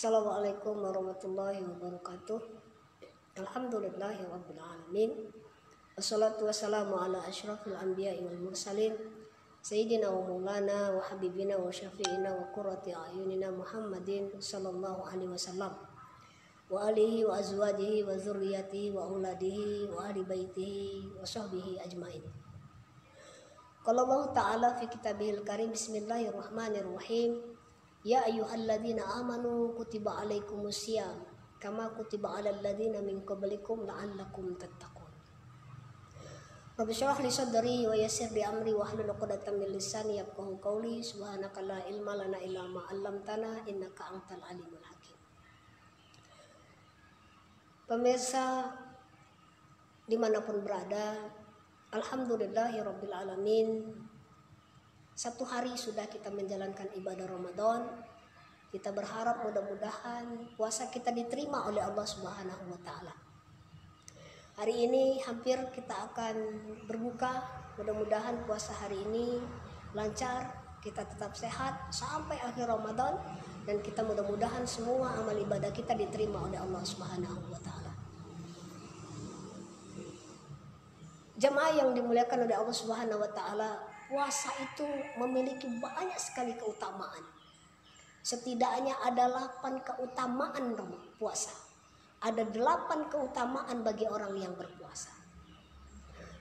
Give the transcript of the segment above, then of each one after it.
Assalamualaikum warahmatullahi wabarakatuh. Alhamdulillahirabbil alamin. Wassalatu wassalamu ala asyrafil anbiya'i wal mursalin sayyidina wa maulana wa habibina wa syafi'ina wa qurrati a'yunina Muhammadin sallallahu alaihi wasallam wa alihi wa azwajihi wa dzurriyyatihi wa auladihi wa ahli baitihi wa sahbihi ajmain. Qala Allah Ta'ala fi kitabihil karim, bismillahirrahmanirrahim. Ya ayyuhalladzina amanu kutiba alaikumusiyam kama kutiba alal ladzina min qablikum la'allakum tattaqun. Rabbi shrah li sadri wa yassir li amri wahlul 'uqdatam min lisani yafqahu qawli. Subhanaka la ilma lana illa ma 'allamtana innaka antal alimul hakim. Pemirsa dimanapun berada, alhamdulillahirabbil alamin. Satu hari sudah kita menjalankan ibadah Ramadan. Kita berharap mudah-mudahan puasa kita diterima oleh Allah Subhanahu wa Ta'ala. Hari ini hampir kita akan berbuka. Mudah-mudahan puasa hari ini lancar, kita tetap sehat sampai akhir Ramadan, dan kita mudah-mudahan semua amal ibadah kita diterima oleh Allah Subhanahu wa Ta'ala. Jemaah yang dimuliakan oleh Allah Subhanahu wa Ta'ala, puasa itu memiliki banyak sekali keutamaan. Setidaknya ada 8 keutamaan puasa. Ada 8 keutamaan bagi orang yang berpuasa.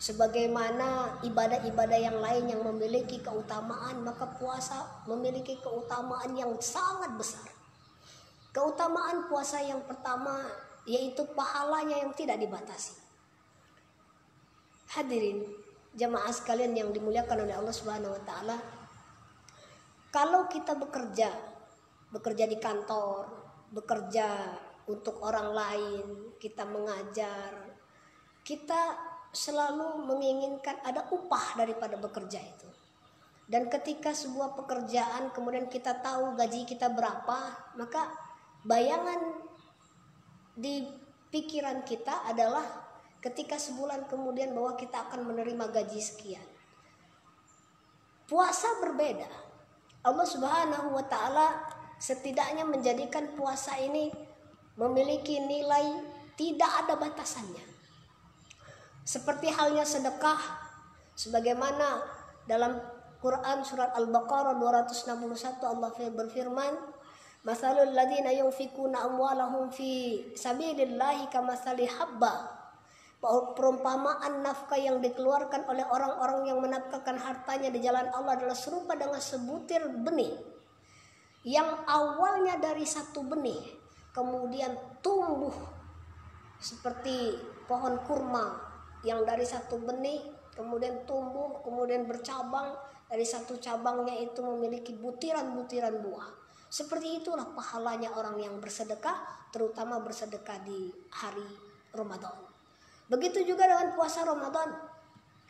Sebagaimana ibadah-ibadah yang lain yang memiliki keutamaan, maka puasa memiliki keutamaan yang sangat besar. Keutamaan puasa yang pertama yaitu pahalanya yang tidak dibatasi. Hadirin jemaah sekalian yang dimuliakan oleh Allah Subhanahu wa Ta'ala, kalau kita bekerja di kantor, bekerja untuk orang lain, kita mengajar, kita selalu menginginkan ada upah daripada bekerja itu. Dan ketika sebuah pekerjaan kemudian kita tahu gaji kita berapa, maka bayangan di pikiran kita adalah ketika sebulan kemudian bahwa kita akan menerima gaji sekian. Puasa berbeda. Allah Subhanahu wa Ta'ala setidaknya menjadikan puasa ini memiliki nilai tidak ada batasannya. Seperti halnya sedekah, sebagaimana dalam Quran surat Al-Baqarah 261 Allah berfirman, "Matsalul ladzina yunfikuna amwalahum fi sabilillahi kamatsali habba." Perumpamaan nafkah yang dikeluarkan oleh orang-orang yang menafkahkan hartanya di jalan Allah adalah serupa dengan sebutir benih yang awalnya dari satu benih kemudian tumbuh seperti pohon kurma yang dari satu benih kemudian tumbuh, kemudian bercabang, dari satu cabangnya itu memiliki butiran-butiran buah. Seperti itulah pahalanya orang yang bersedekah, terutama bersedekah di hari Ramadan. Begitu juga dengan puasa Ramadan.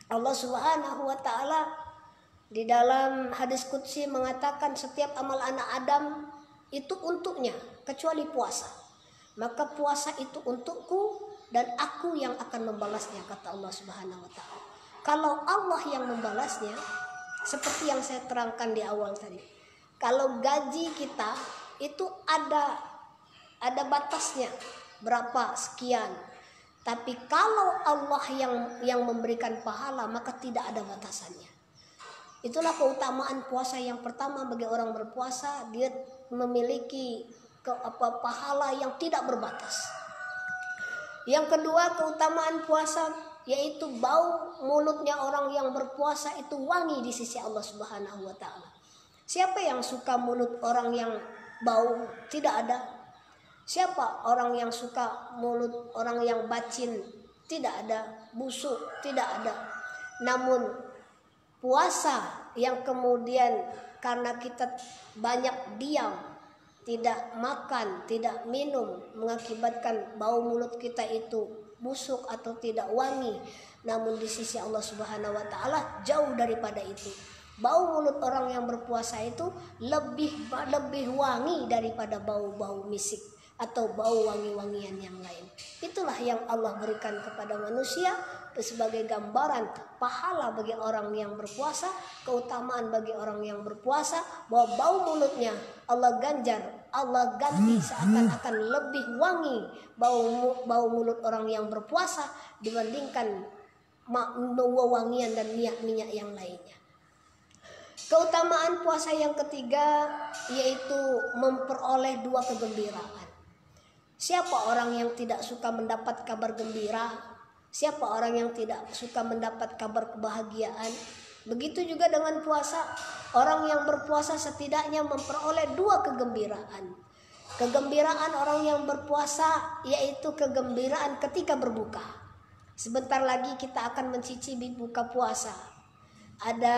Allah Subhanahu wa Ta'ala di dalam hadis qudsi mengatakan setiap amal anak Adam itu untuknya kecuali puasa. Maka puasa itu untukku dan aku yang akan membalasnya, kata Allah Subhanahu wa Ta'ala. Kalau Allah yang membalasnya, seperti yang saya terangkan di awal tadi. Kalau gaji kita itu ada batasnya berapa sekian. Tapi kalau Allah yang memberikan pahala, maka tidak ada batasannya. Itulah keutamaan puasa yang pertama bagi orang berpuasa, dia memiliki pahala yang tidak berbatas. Yang kedua, keutamaan puasa yaitu bau mulutnya orang yang berpuasa itu wangi di sisi Allah Subhanahu wa Ta'ala. Siapa yang suka mulut orang yang bau? Tidak ada. Siapa orang yang suka mulut orang yang bacin? Tidak ada. Busuk? Tidak ada. Namun puasa yang kemudian karena kita banyak diam, tidak makan, tidak minum, mengakibatkan bau mulut kita itu busuk atau tidak wangi. Namun di sisi Allah Subhanahu wa Ta'ala jauh daripada itu. Bau mulut orang yang berpuasa itu lebih wangi daripada bau-bau misik atau bau wangi-wangian yang lain. Itulah yang Allah berikan kepada manusia sebagai gambaran pahala bagi orang yang berpuasa, keutamaan bagi orang yang berpuasa, bahwa bau mulutnya Allah ganjar, Allah ganti seakan-akan lebih wangi bau mulut orang yang berpuasa dibandingkan wewangian dan minyak yang lainnya. Keutamaan puasa yang ketiga yaitu memperoleh 2 kegembiraan. Siapa orang yang tidak suka mendapat kabar gembira? Siapa orang yang tidak suka mendapat kabar kebahagiaan? Begitu juga dengan puasa. Orang yang berpuasa setidaknya memperoleh 2 kegembiraan. Kegembiraan orang yang berpuasa yaitu kegembiraan ketika berbuka. Sebentar lagi kita akan mencicipi buka puasa. Ada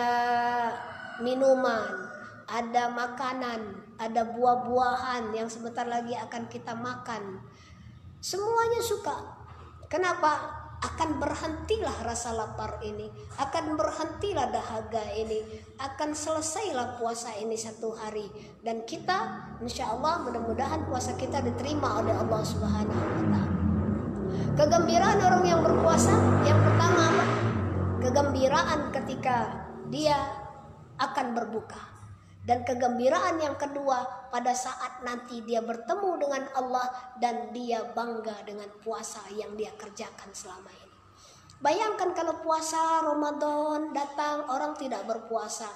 minuman, ada makanan, ada buah-buahan yang sebentar lagi akan kita makan. Semuanya suka. Kenapa? Akan berhentilah rasa lapar ini, akan berhentilah dahaga ini, akan selesailah puasa ini 1 hari, dan kita insya Allah mudah-mudahan puasa kita diterima oleh Allah Subhanahu wa Ta'ala. Kegembiraan orang yang berpuasa yang pertama apa? Kegembiraan ketika dia akan berbuka, dan kegembiraan yang kedua pada saat nanti dia bertemu dengan Allah dan dia bangga dengan puasa yang dia kerjakan selama ini. Bayangkan kalau puasa Ramadan datang orang tidak berpuasa,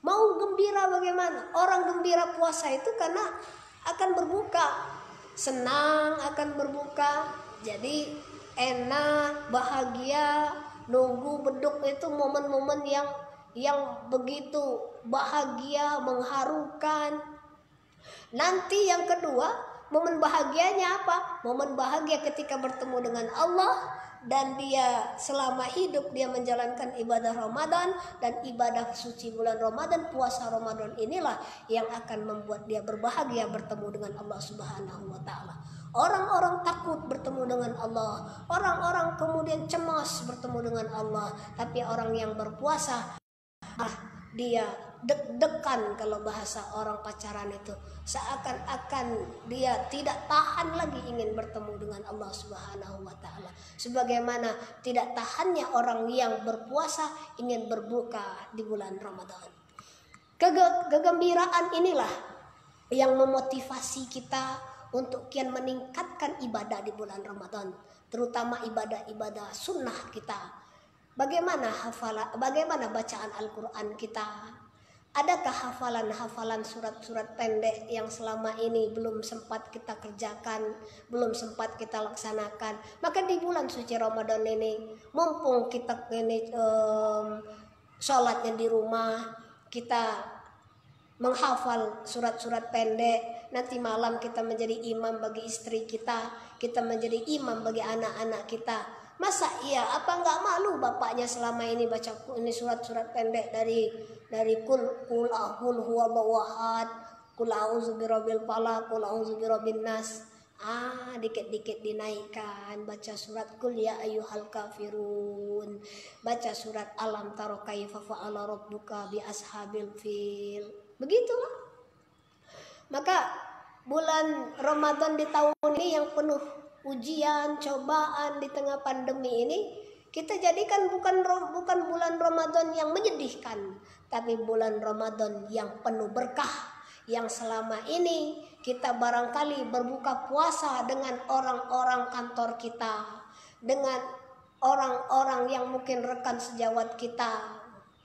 mau gembira bagaimana? Orang gembira puasa itu karena akan berbuka, senang akan berbuka, jadi enak, bahagia, nunggu beduk. Itu momen-momen yang begitu bahagia, mengharukan. Nanti yang kedua, momen bahagianya apa? Momen bahagia ketika bertemu dengan Allah, dan dia selama hidup dia menjalankan ibadah Ramadan, dan ibadah suci bulan Ramadan, puasa Ramadan inilah yang akan membuat dia berbahagia bertemu dengan Allah Subhanahu wa Ta'ala. Orang-orang takut bertemu dengan Allah, orang-orang kemudian cemas bertemu dengan Allah, tapi orang yang berpuasa dia deg-degan, kalau bahasa orang pacaran itu, seakan-akan dia tidak tahan lagi ingin bertemu dengan Allah Subhanahu wa Ta'ala, sebagaimana tidak tahannya orang yang berpuasa ingin berbuka di bulan Ramadan. Kegembiraan inilah yang memotivasi kita untuk kian meningkatkan ibadah di bulan Ramadan, terutama ibadah-ibadah sunnah kita. Bagaimana bacaan Al-Quran kita? Adakah hafalan-hafalan surat-surat pendek yang selama ini belum sempat kita kerjakan, belum sempat kita laksanakan? Maka di bulan suci Ramadan ini, mumpung kita ini sholatnya di rumah, kita menghafal surat-surat pendek. Nanti malam kita menjadi imam bagi istri kita, kita menjadi imam bagi anak-anak kita. Masa iya, apa nggak malu bapaknya selama ini baca ini surat-surat pendek dari kul huwallahu ahad, kul a'udzu birabbil falaq, kul a'udzu birabbin nas. Dikit-dikit dinaikkan, baca surat kul ya ayyuhal kafirun, baca surat alam tara kaifa fa'ala rabbuka bi ashabil fil. Begitulah. Maka bulan Ramadan di tahun ini yang penuh ujian, cobaan di tengah pandemi ini, kita jadikan bukan bulan Ramadan yang menyedihkan, tapi bulan Ramadan yang penuh berkah. Yang selama ini kita barangkali berbuka puasa dengan orang-orang kantor kita, dengan orang-orang yang mungkin rekan sejawat kita,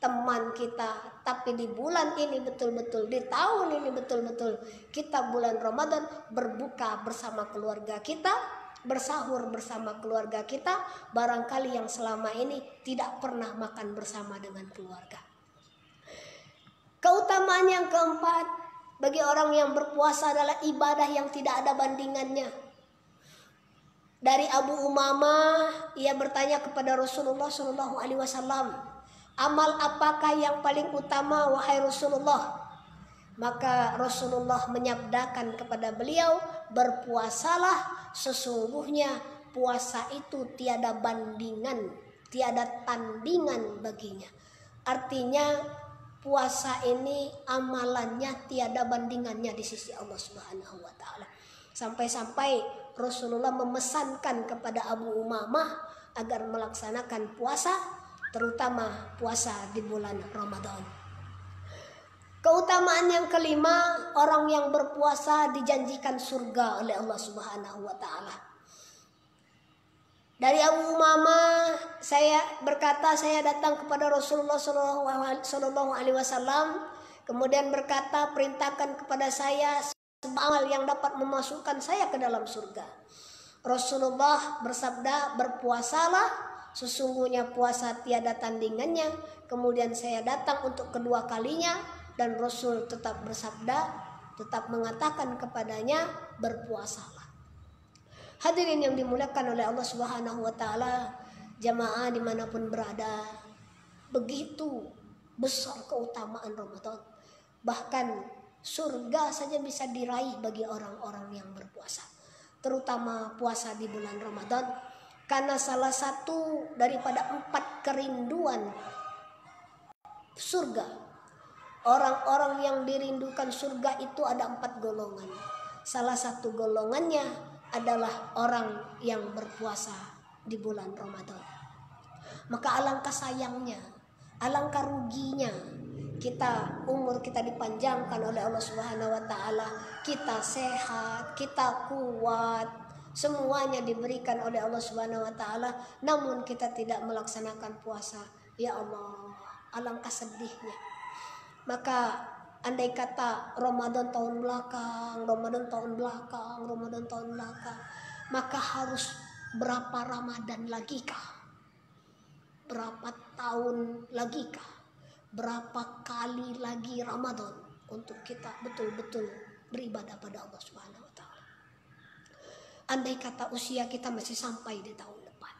teman kita, tapi di bulan ini betul-betul, di tahun ini betul-betul kita bulan Ramadan berbuka bersama keluarga kita, bersahur bersama keluarga kita, barangkali yang selama ini tidak pernah makan bersama dengan keluarga. Keutamaan yang keempat bagi orang yang berpuasa adalah ibadah yang tidak ada bandingannya. Dari Abu Umamah, ia bertanya kepada Rasulullah SAW, amal apakah yang paling utama wahai Rasulullah? Maka Rasulullah menyabdakan kepada beliau, berpuasalah, sesungguhnya puasa itu tiada bandingan, tiada tandingan baginya. Artinya puasa ini amalannya tiada bandingannya di sisi Allah Subhanahu wa Ta'ala. Sampai-sampai Rasulullah memesankan kepada Abu Umamah agar melaksanakan puasa, terutama puasa di bulan Ramadan. Keutamaan yang kelima, orang yang berpuasa dijanjikan surga oleh Allah Subhanahu wa taala. Dari Abu Umamah saya datang kepada Rasulullah sallallahu alaihi wasallam, kemudian berkata, perintahkan kepada saya amal yang dapat memasukkan saya ke dalam surga. Rasulullah bersabda, berpuasalah, sesungguhnya puasa tiada tandingannya. Kemudian saya datang untuk kedua kalinya dan Rasul tetap bersabda, tetap mengatakan kepadanya, berpuasalah. Hadirin yang dimuliakan oleh Allah Subhanahu wa taala, jamaah dimanapun berada, begitu besar keutamaan Ramadan. Bahkan surga saja bisa diraih bagi orang-orang yang berpuasa, terutama puasa di bulan Ramadan, karena salah satu daripada 4 kerinduan surga. Orang-orang yang dirindukan surga itu ada 4 golongan. Salah satu golongannya adalah orang yang berpuasa di bulan Ramadan. Maka alangkah sayangnya, alangkah ruginya umur kita dipanjangkan oleh Allah Subhanahu wa taala, kita sehat, kita kuat, semuanya diberikan oleh Allah Subhanahu wa taala, namun kita tidak melaksanakan puasa. Ya Allah, alangkah sedihnya. Maka andai kata Ramadan tahun belakang, maka harus berapa Ramadan lagi kah? Berapa tahun lagi kah? Berapa kali lagi Ramadan untuk kita betul-betul beribadah pada Allah Subhanahu wa taala. Andai kata usia kita masih sampai di tahun depan.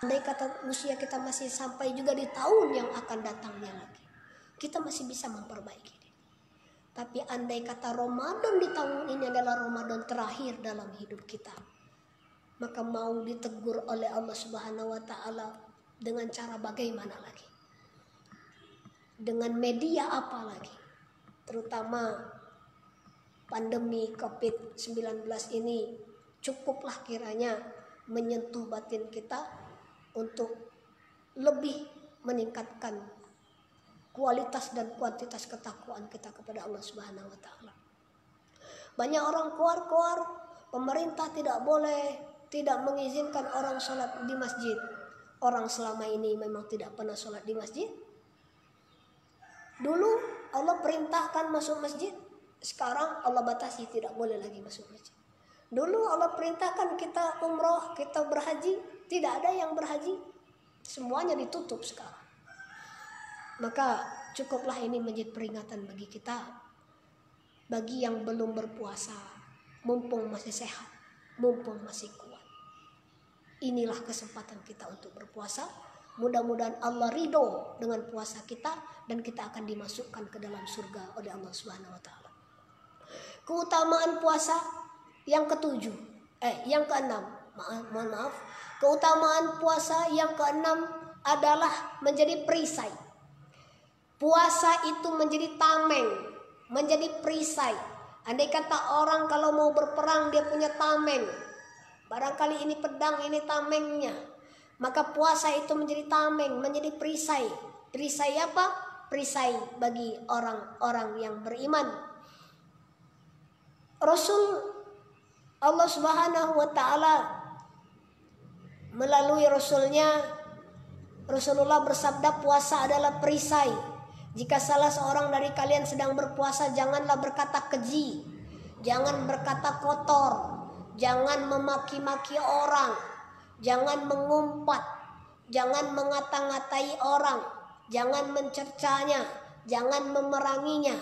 Andai kata usia kita masih sampai juga di tahun yang akan datangnya lagi. Kita masih bisa memperbaiki diri. Tapi andai kata Ramadan di tahun ini adalah Ramadan terakhir dalam hidup kita, maka mau ditegur oleh Allah Subhanahu wa taala dengan cara bagaimana lagi? Dengan media apa lagi? Terutama pandemi COVID-19 ini cukuplah kiranya menyentuh batin kita untuk lebih meningkatkan kualitas dan kuantitas ketakwaan kita kepada Allah Subhanahu wa taala. Banyak orang keluar, pemerintah tidak mengizinkan orang sholat di masjid. Orang selama ini memang tidak pernah sholat di masjid. Dulu Allah perintahkan masuk masjid, sekarang Allah batasi tidak boleh lagi masuk masjid. Dulu Allah perintahkan kita umroh, kita berhaji, tidak ada yang berhaji, semuanya ditutup sekarang. Maka cukuplah ini menjadi peringatan bagi kita, bagi yang belum berpuasa, mumpung masih sehat, mumpung masih kuat. Inilah kesempatan kita untuk berpuasa. Mudah-mudahan Allah ridho dengan puasa kita dan kita akan dimasukkan ke dalam surga oleh Allah Subhanahu wa taala. Keutamaan puasa yang keenam. Keutamaan puasa yang keenam adalah menjadi perisai. Puasa itu menjadi tameng, menjadi perisai. Andai kata orang kalau mau berperang dia punya tameng, barangkali ini pedang, ini tamengnya, maka puasa itu menjadi tameng, menjadi perisai. Perisai apa? Perisai bagi orang-orang yang beriman. Allah Subhanahu wa taala melalui Rasulullah bersabda, puasa adalah perisai. Jika salah seorang dari kalian sedang berpuasa, janganlah berkata keji, jangan berkata kotor, jangan memaki-maki orang, jangan mengumpat, jangan mengata-ngatai orang, jangan mencercanya, jangan memeranginya.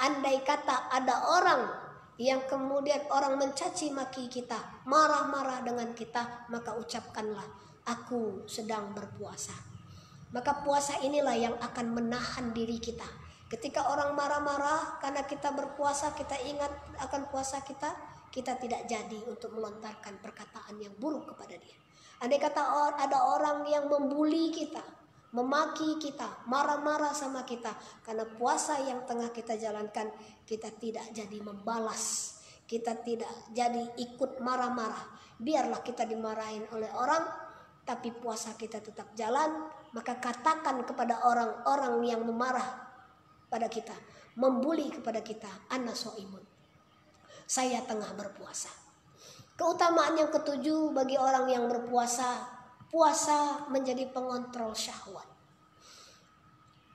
Andai kata ada orang yang kemudian orang mencaci maki kita, marah-marah dengan kita, maka ucapkanlah, aku sedang berpuasa. Maka puasa inilah yang akan menahan diri kita. Ketika orang marah-marah karena kita berpuasa, kita ingat akan puasa kita tidak jadi untuk melontarkan perkataan yang buruk kepada dia. Andai kata ada orang yang membuli kita, memaki kita, marah-marah sama kita, karena puasa yang tengah kita jalankan, kita tidak jadi membalas, kita tidak jadi ikut marah-marah. Biarlah kita dimarahin oleh orang, tapi puasa kita tetap jalan. Maka katakan kepada orang-orang yang memarah pada kita, membuli kepada kita, ana shaimun, saya tengah berpuasa. Keutamaan yang ketujuh bagi orang yang berpuasa, puasa menjadi pengontrol syahwat.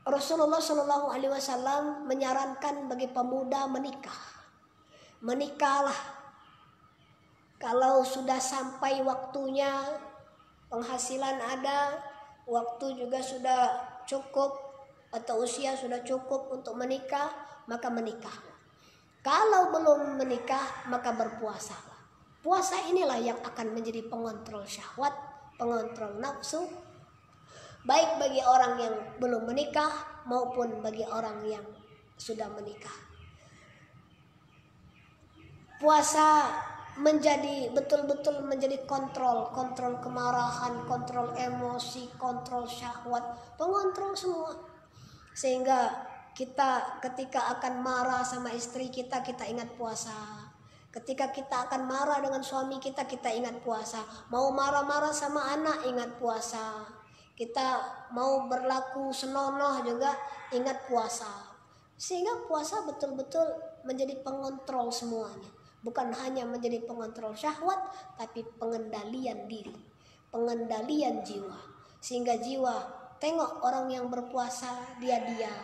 Rasulullah Shallallahu Alaihi Wasallam menyarankan bagi pemuda menikah. Menikahlah kalau sudah sampai waktunya, penghasilan ada, waktu juga sudah cukup atau usia sudah cukup untuk menikah, maka menikah. Kalau belum menikah, maka berpuasalah. Puasa inilah yang akan menjadi pengontrol syahwat, pengontrol nafsu, baik bagi orang yang belum menikah maupun bagi orang yang sudah menikah. Puasa menjadi betul-betul menjadi kontrol kemarahan, kontrol emosi, kontrol syahwat, pengontrol semua. Sehingga kita ketika akan marah sama istri kita, kita ingat puasa. Ketika kita akan marah dengan suami kita, kita ingat puasa. Mau marah-marah sama anak, ingat puasa. Kita mau berlaku senonoh juga, ingat puasa. Sehingga puasa betul-betul menjadi pengontrol semuanya. Bukan hanya menjadi pengontrol syahwat, tapi pengendalian diri, pengendalian jiwa. Sehingga jiwa, tengok orang yang berpuasa, dia diam,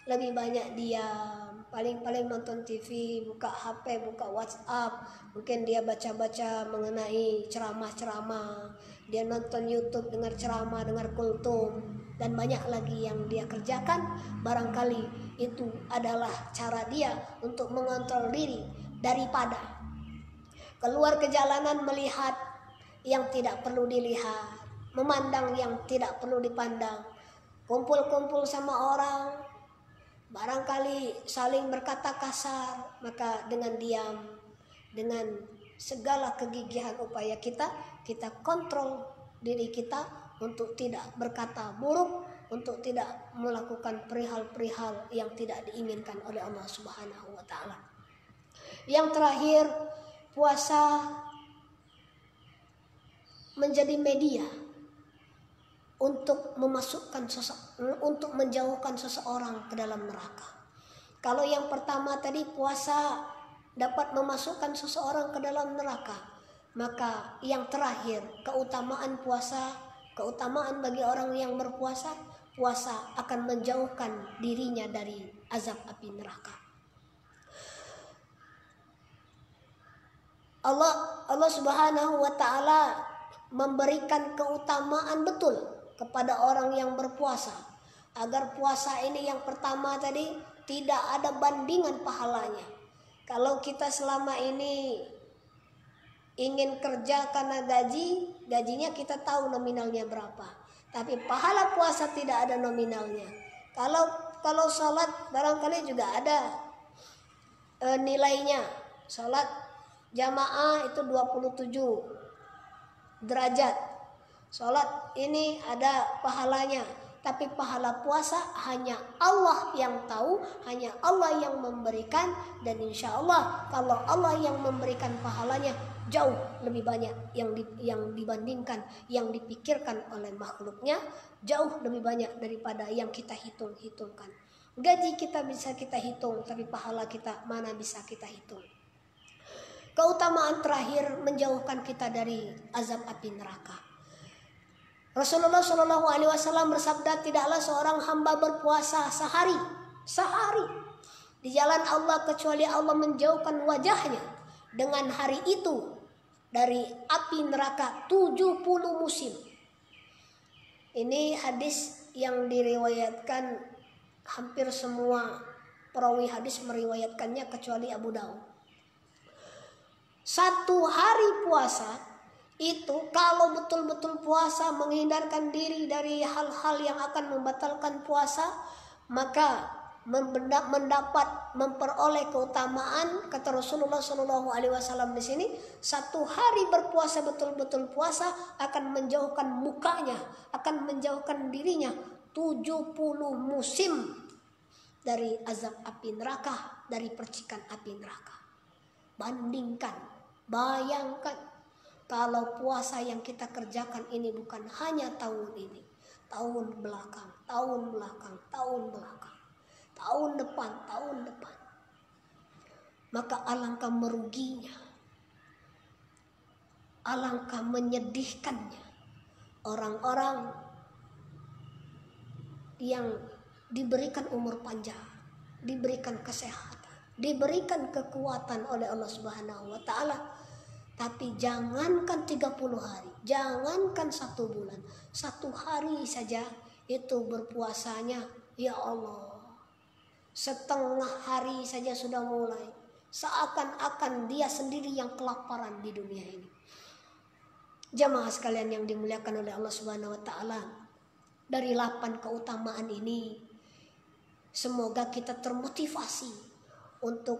lebih banyak diam, paling-paling nonton TV, buka HP, buka WhatsApp, mungkin dia baca-baca mengenai ceramah-ceramah, dia nonton YouTube, dengar ceramah, dengar kultum, dan banyak lagi yang dia kerjakan. Barangkali itu adalah cara dia untuk mengontrol diri, daripada keluar ke jalanan melihat yang tidak perlu dilihat, memandang yang tidak perlu dipandang, kumpul-kumpul sama orang, barangkali saling berkata kasar, maka dengan diam, dengan segala kegigihan upaya kita kontrol diri kita untuk tidak berkata buruk, untuk tidak melakukan perihal-perihal yang tidak diinginkan oleh Allah Subhanahu wa taala. Yang terakhir, puasa menjadi media untuk untuk menjauhkan seseorang ke dalam neraka. Kalau yang pertama tadi, puasa dapat memasukkan seseorang ke dalam neraka, maka yang terakhir, keutamaan puasa, keutamaan bagi orang yang berpuasa, puasa akan menjauhkan dirinya dari azab api neraka. Allah Subhanahu wa taala memberikan keutamaan betul kepada orang yang berpuasa, agar puasa ini yang pertama tadi tidak ada bandingan pahalanya. Kalau kita selama ini ingin kerja karena gajinya kita tahu nominalnya berapa, tapi pahala puasa tidak ada nominalnya. Kalau sholat barangkali juga ada nilainya. Sholat jamaah itu 27 derajat. Sholat ini ada pahalanya, tapi pahala puasa hanya Allah yang tahu, hanya Allah yang memberikan. Dan insya Allah kalau Allah yang memberikan pahalanya jauh lebih banyak yang dibandingkan yang dipikirkan oleh makhluknya, jauh lebih banyak daripada yang kita hitungkan. Gaji kita bisa kita hitung, tapi pahala kita mana bisa kita hitung. Keutamaan terakhir, menjauhkan kita dari azab api neraka. Rasulullah Shallallahu Alaihi Wasallam bersabda, tidaklah seorang hamba berpuasa sehari di jalan Allah kecuali Allah menjauhkan wajahnya dengan hari itu dari api neraka 70 musim. Ini hadis yang diriwayatkan hampir semua perawi hadis meriwayatkannya kecuali Abu Daud. Satu hari puasa itu, kalau betul-betul puasa menghindarkan diri dari hal-hal yang akan membatalkan puasa, maka memperoleh keutamaan. Kata Rasulullah Shallallahu Alaihi Wasallam di sini, satu hari berpuasa betul-betul puasa akan menjauhkan mukanya, akan menjauhkan dirinya 70 musim dari azab api neraka, dari percikan api neraka. Bandingkan, bayangkan kalau puasa yang kita kerjakan ini bukan hanya tahun ini, tahun belakang, tahun belakang, tahun belakang, tahun depan, tahun depan. Maka alangkah meruginya, alangkah menyedihkannya orang-orang yang diberikan umur panjang, diberikan kesehatan, diberikan kekuatan oleh Allah Subhanahu wa taala, tapi jangankan 30 hari, jangankan 1 bulan, 1 hari saja itu berpuasanya, ya Allah, setengah hari saja sudah mulai, seakan-akan dia sendiri yang kelaparan di dunia ini. Jamaah sekalian yang dimuliakan oleh Allah Subhanahu wa taala, dari 8 keutamaan ini semoga kita termotivasi untuk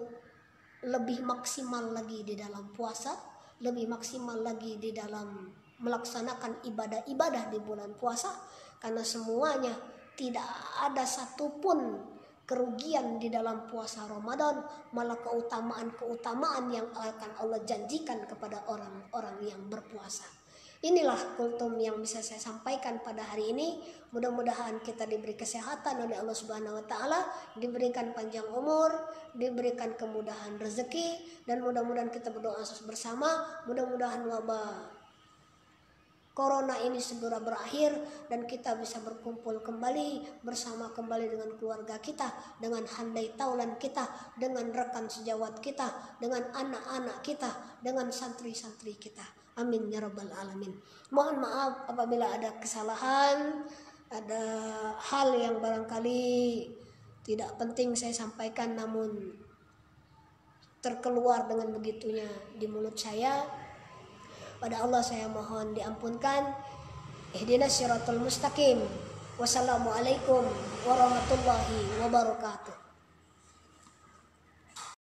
lebih maksimal lagi di dalam puasa, lebih maksimal lagi di dalam melaksanakan ibadah-ibadah di bulan puasa, karena semuanya tidak ada satupun kerugian di dalam puasa Ramadan, malah keutamaan-keutamaan yang akan Allah janjikan kepada orang-orang yang berpuasa. Inilah kultum yang bisa saya sampaikan pada hari ini. Mudah-mudahan kita diberi kesehatan oleh Allah Subhanahu wa taala, diberikan panjang umur, diberikan kemudahan rezeki, dan mudah-mudahan kita berdoa bersama, mudah-mudahan wabah Corona ini segera berakhir dan kita bisa berkumpul kembali, bersama kembali dengan keluarga kita, dengan handai taulan kita, dengan rekan sejawat kita, dengan anak-anak kita, dengan santri-santri kita. Amin ya rabbal alamin. Mohon maaf apabila ada kesalahan, ada hal yang barangkali tidak penting saya sampaikan namun terkeluar dengan begitunya di mulut saya. Pada Allah saya mohon diampunkan. Ihdinas siratal mustaqim. Wassalamualaikum warahmatullahi wabarakatuh.